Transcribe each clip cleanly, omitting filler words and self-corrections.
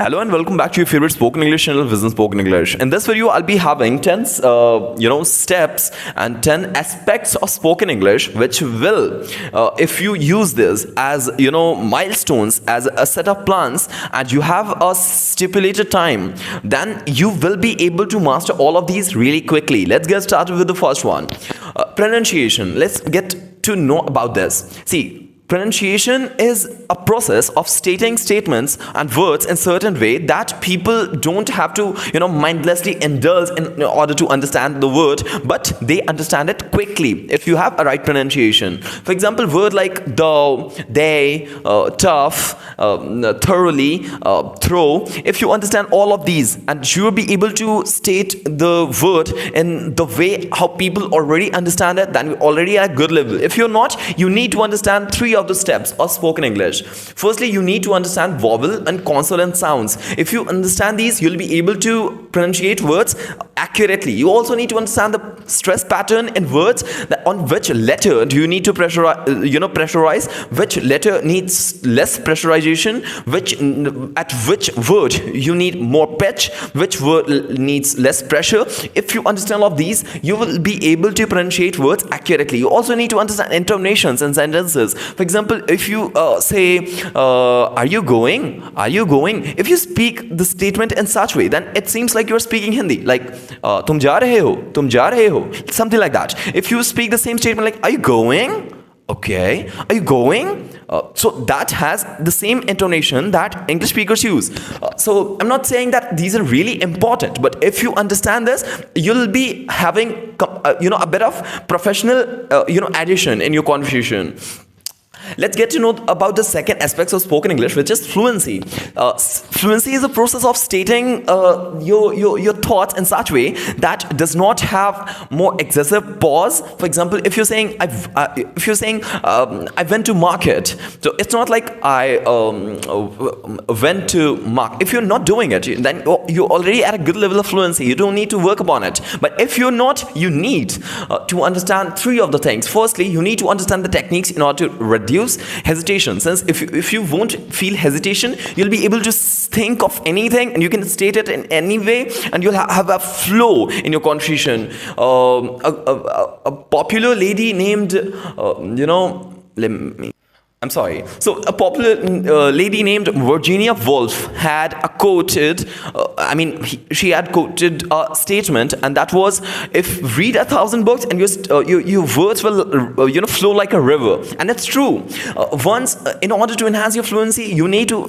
Hello and welcome back to your favorite spoken English channel, Vision Spoken English. In this video, I'll be having 10, steps and 10 aspects of spoken English, which will, if you use this as, milestones, as a set of plans, and you have a stipulated time, then you will be able to master all of these really quickly. Let's get started with the first one. Pronunciation. Let's get to know about this. See, pronunciation is a process of stating statements and words in certain way that people don't have to, mindlessly indulge in order to understand the word, but they understand it quickly if you have a right pronunciation. For example, word like though, they, tough, thoroughly, throw. If you understand all of these, and you will be able to state the word in the way how people already understand it, then you're already at a good level. If you're not, you need to understand three of the steps of spoken English. Firstly, you need to understand vowel and consonant sounds. If you understand these, you'll be able to pronunciate words accurately. You also need to understand the stress pattern in words, that on which letter do you need to pressurize, which letter needs less pressurization, at which word you need more pitch, which word needs less pressure. If you understand all of these, you will be able to pronunciate words accurately. You also need to understand intonations in sentences. For example, if you say, are you going? Are you going? If you speak the statement in such way, then it seems like you're speaking Hindi. Like, tum ja rahe ho, tum ja rahe ho. Something like that. If you speak the same statement like, are you going? Okay. Are you going? So that has the same intonation that English speakers use. So I'm not saying that these are really important, but if you understand this, you'll be having, a bit of professional, addition in your conversation. Let's get to know about the second aspect of spoken English, which is fluency. Fluency is a process of stating your thoughts in such way that does not have more excessive pause. For example, if you're saying I went to market, so it's not like I went to market. If you're not doing it, then you're already at a good level of fluency. You don't need to work upon it. But if you're not, you need to understand three of the things. Firstly, you need to understand the techniques in order to reduce hesitation. Since if you won't feel hesitation, you'll be able to think of anything and you can state it in any way, and you'll have a flow in your conversation. A popular lady named So a popular lady named Virginia Woolf had she had quoted a statement, and that was, if read 1,000 books and your words will flow like a river. And it's true. In order to enhance your fluency, you need to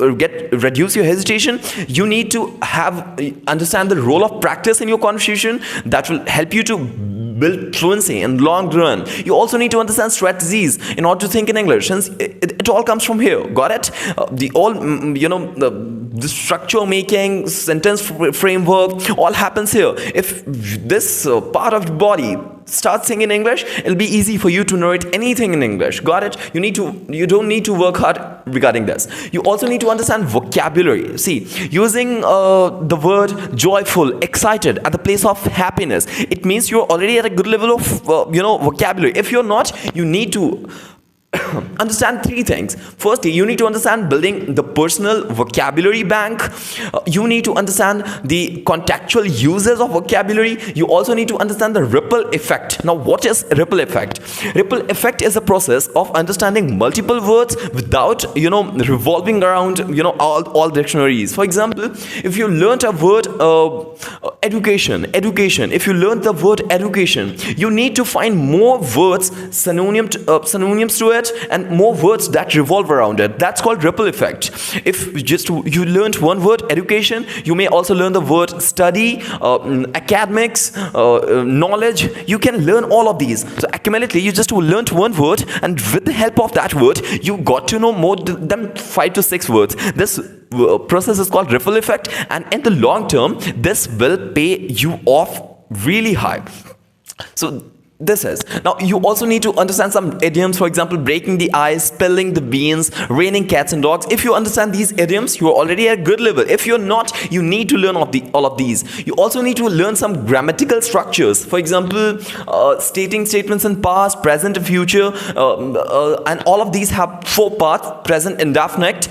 reduce your hesitation. You need to understand the role of practice in your conversation. That will help you to build fluency in long run. You also need to understand strategies in order to think in English, since it all comes from here. Got it? The structure making, sentence framework, all happens here. If this part of the body starts singing English, it'll be easy for you to narrate anything in English. Got it? You don't need to work hard regarding this. You also need to understand vocabulary. See, using the word joyful, excited at the place of happiness, it means you're already at a good level of vocabulary. If you're not, you need to understand three things. Firstly, you need to understand building the personal vocabulary bank. You need to understand the contextual uses of vocabulary. You also need to understand the ripple effect. Now, what is ripple effect? Ripple effect is a process of understanding multiple words without, revolving around, all dictionaries. For example, if you learned a word, education. If you learned the word education, you need to find more words, synonyms to it, and more words that revolve around it. That's called ripple effect. If you learned one word, education, you may also learn the word study, academics, knowledge. You can learn all of these. So accumulatively, you just learned one word, and with the help of that word, you got to know more than 5 to 6 words. This process is called ripple effect, and in the long term, this will pay you off really high. So this is. Now, you also need to understand some idioms, for example, breaking the ice, spilling the beans, raining cats and dogs. If you understand these idioms, you are already at a good level. If you're not, you need to learn all of these. You also need to learn some grammatical structures. For example, stating statements in past, present, and future, and all of these have 4 parts: present, indefinite,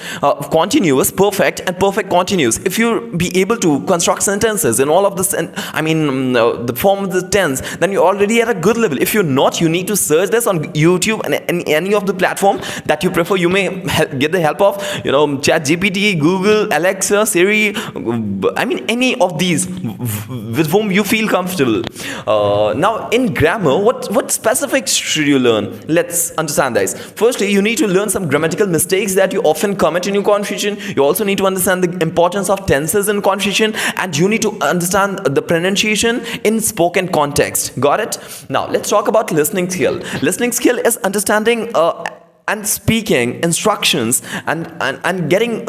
continuous, perfect, and perfect continuous. If you be able to construct sentences in all of this, the form of the tense, then you're already at a good level. If you're not, you need to search this on YouTube and any of the platform that you prefer. You may get the help of ChatGPT, Google, Alexa, Siri, any of these with whom you feel comfortable. Now, in grammar, what specifics should you learn? Let's understand this. Firstly, you need to learn some grammatical mistakes that you often commit in your conversation. You also need to understand the importance of tenses in conversation, and you need to understand the pronunciation in spoken context. Got it? Now, let's talk about listening skill. Listening skill is understanding and speaking instructions and getting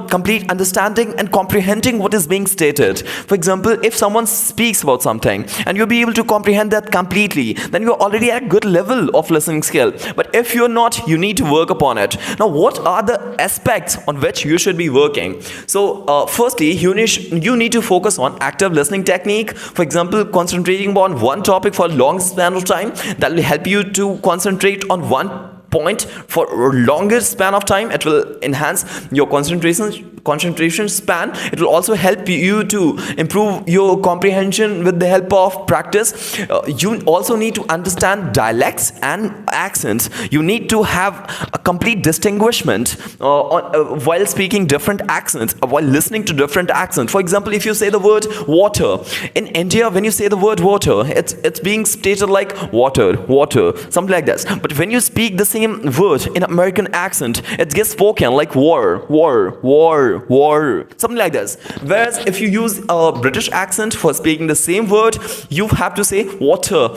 complete understanding and comprehending what is being stated. For example, if someone speaks about something and you'll be able to comprehend that completely, then you're already at a good level of listening skill. But if you're not, you need to work upon it. Now, what are the aspects on which you should be working? So firstly, you need to focus on active listening technique. For example, concentrating on one topic for a long span of time. That will help you to concentrate on one point for a longer span of time. It will enhance your concentration span. It will also help you to improve your comprehension with the help of practice. You also need to understand dialects and accents. You need to have a complete distinguishment while speaking different accents, while listening to different accents. For example, if you say the word water in India, when you say the word water, it's being stated like water, something like this. But when you speak the same word in American accent, it gets spoken like war, something like this. Whereas if you use a British accent for speaking the same word, you have to say water,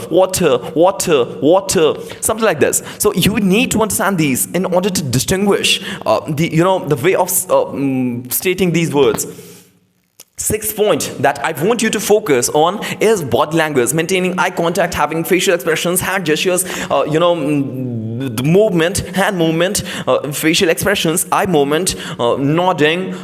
something like this. So you need to understand these in order to distinguish the way of stating these words. 6th point that I want you to focus on is body language, maintaining eye contact, having facial expressions, hand gestures, the movement, hand movement, facial expressions, eye movement, nodding,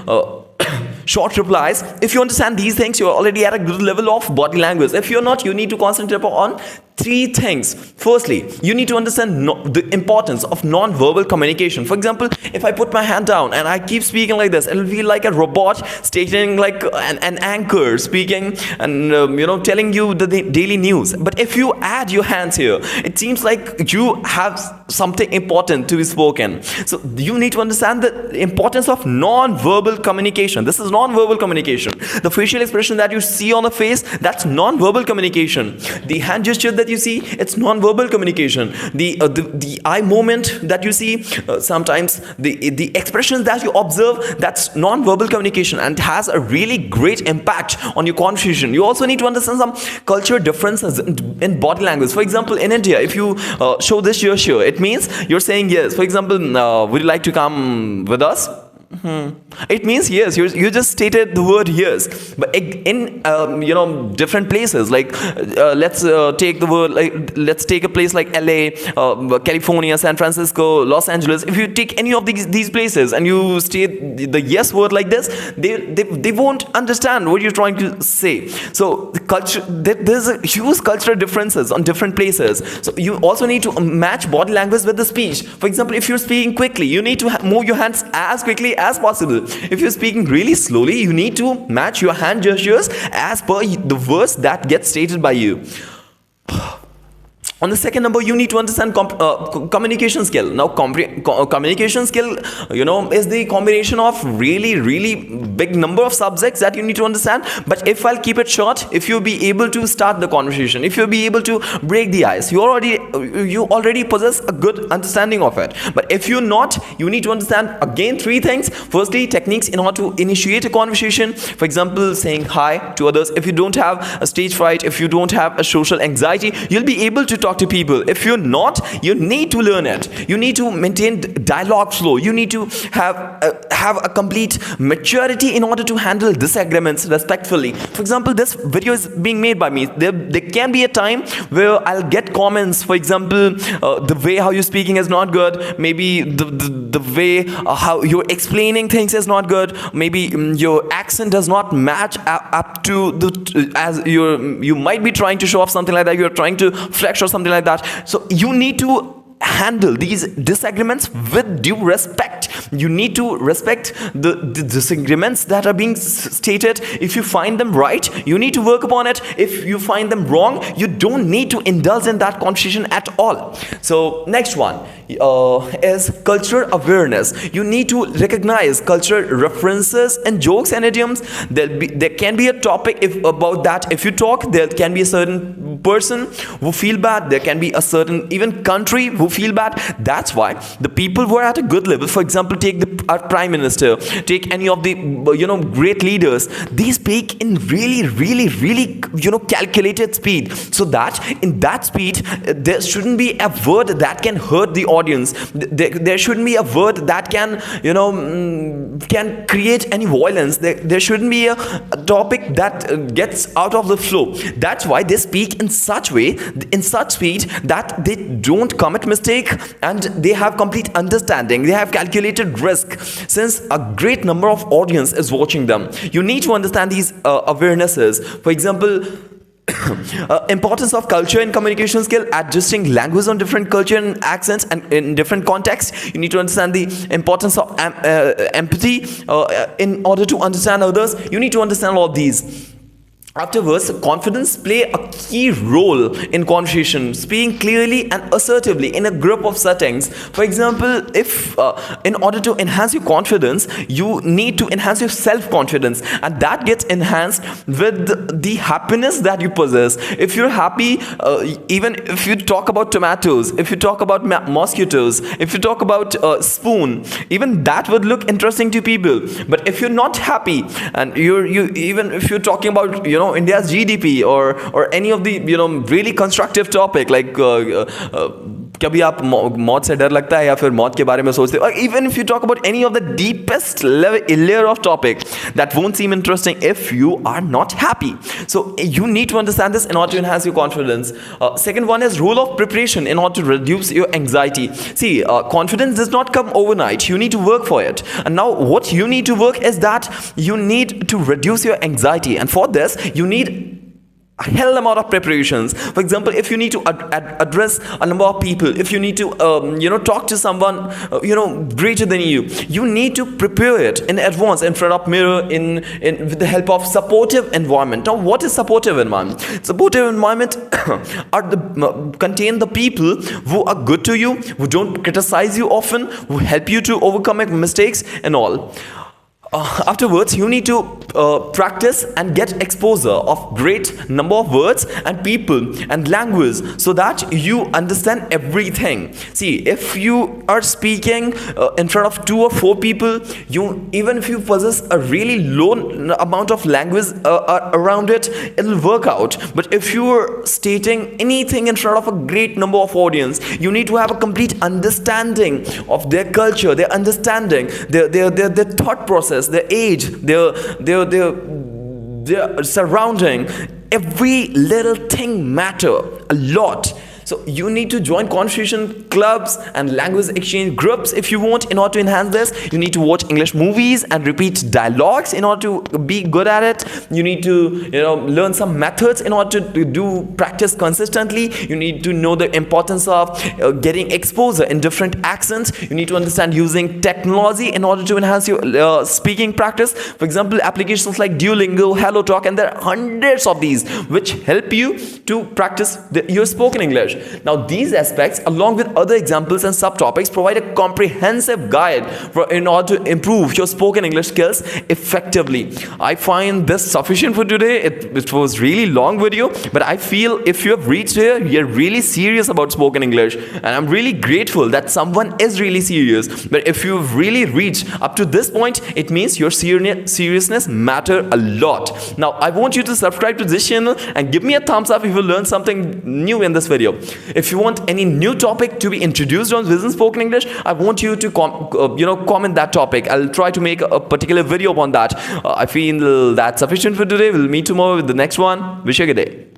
short replies. If you understand these things, you're already at a good level of body language. If you're not, you need to concentrate on 3 things. Firstly, you need to understand the importance of non-verbal communication. For example, if I put my hand down and I keep speaking like this, it'll be like a robot stating like an anchor speaking and telling you the daily news. But if you add your hands here, it seems like you have something important to be spoken. So you need to understand the importance of non-verbal communication. This is non-verbal communication. The facial expression that you see on the face, that's non-verbal communication. The hand gesture that you see, it's non-verbal communication. The eye movement that you see, sometimes the expressions that you observe, that's non-verbal communication and has a really great impact on your conversation. You also need to understand some cultural differences in body language. For example, in India, if you show this gesture, it means you're saying yes. For example, would you like to come with us? It means yes. You just stated the word yes. But in different places, like let's take a place like LA, California, San Francisco, Los Angeles. If you take any of these places and you state the yes word like this, they won't understand what you're trying to say. So there's a huge cultural differences on different places. So you also need to match body language with the speech. For example, if you're speaking quickly, you need to move your hands as quickly as possible. If you're speaking really slowly, you need to match your hand gestures as per the words that get stated by you. On the second number, you need to understand communication skill. Now, communication skill, is the combination of really big number of subjects that you need to understand. But if I'll keep it short, if you'll be able to start the conversation, if you'll be able to break the ice, you already possess a good understanding of it. But if you're not, you need to understand again 3 things. Firstly, techniques in order to initiate a conversation. For example, saying hi to others. If you don't have a stage fright, if you don't have a social anxiety, you'll be able to talk talk to people. If you're not, you need to learn it. You need to maintain dialogue flow. You need to have a complete maturity in order to handle disagreements respectfully. For example, this video is being made by me. There can be a time where I'll get comments. For example, the way how you're speaking is not good. Maybe the way how you're explaining things is not good. Maybe your accent does not match up to the as you might be trying to show off something like that. You're trying to flex or something like that. So you need to handle these disagreements with due respect. You need to respect the disagreements that are being stated. If you find them right, you need to work upon it. If you find them wrong, you don't need to indulge in that conversation at all. So next one is cultural awareness. You need to recognize cultural references and jokes and idioms. There can be a topic about that. If you talk, there can be a certain person who feel bad. There can be a certain even country who feel bad. That's why the people who are at a good level, for example, take our prime minister, take any of the great leaders, they speak in really calculated speed, so that in that speed there shouldn't be a word that can hurt the audience. There shouldn't be a word that can create any violence. There shouldn't be a topic that gets out of the flow. That's why they speak in such way, in such speed, that they don't commit mistake, and they have complete understanding. They have calculated risk, since a great number of audience is watching them. You need to understand these awarenesses. For example, importance of culture in communication skill, adjusting language on different culture and accents and in different contexts. You need to understand the importance of empathy in order to understand others. You need to understand all of these. Afterwards, confidence play a key role in conversation, speaking clearly and assertively in a group of settings. For example, if in order to enhance your confidence, you need to enhance your self-confidence, and that gets enhanced with the happiness that you possess. If you're happy, even if you talk about tomatoes, if you talk about mosquitoes, if you talk about spoon, even that would look interesting to people. But if you're not happy, and you even if you're talking about India's GDP or any of the really constructive topic like कभी आप मौत से डर लगता है या फिर मौत के बारे में सोचते हो, or even if you talk about any of the deepest layer of topic, that won't seem interesting if you are not happy. So you need to understand this in order to enhance your confidence. Second one is role of preparation in order to reduce your anxiety. See, confidence does not come overnight. You need to work for it. And now what you need to work is that you need to reduce your anxiety, and for this you need a hell amount of preparations. For example, if you need to address a number of people, if you need to talk to someone greater than you, you need to prepare it in advance in front of mirror, in with the help of supportive environment. Now, what is supportive environment? Supportive environment contain the people who are good to you, who don't criticize you often, who help you to overcome mistakes and all. Afterwards, you need to practice and get exposure of great number of words and people and language, so that you understand everything. See, if you are speaking in front of 2 or 4 people, even if you possess a really low amount of language around it, it'll work out. But if you are stating anything in front of a great number of audience, you need to have a complete understanding of their culture, their understanding, their thought process, their age, their surrounding. Every little thing matter a lot. So you need to join conversation clubs and language exchange groups if you want. In order to enhance this, you need to watch English movies and repeat dialogues in order to be good at it. You need to learn some methods in order to do practice consistently. You need to know the importance of getting exposure in different accents. You need to understand using technology in order to enhance your speaking practice. For example, applications like Duolingo, HelloTalk, and there are hundreds of these which help you to practice your spoken English. Now, these aspects, along with other examples and subtopics, provide a comprehensive guide in order to improve your spoken English skills effectively. I find this sufficient for today. It was really long video, but I feel if you have reached here, you're really serious about spoken English, and I'm really grateful that someone is really serious. But if you've really reached up to this point, it means your seriousness matter a lot. Now, I want you to subscribe to this channel and give me a thumbs up if you learned something new in this video. If you want any new topic to be introduced on Vision Spoken English, I want you to comment that topic. I'll try to make a particular video upon that. I feel that's sufficient for today. We'll meet tomorrow with the next one. Wish you a good day.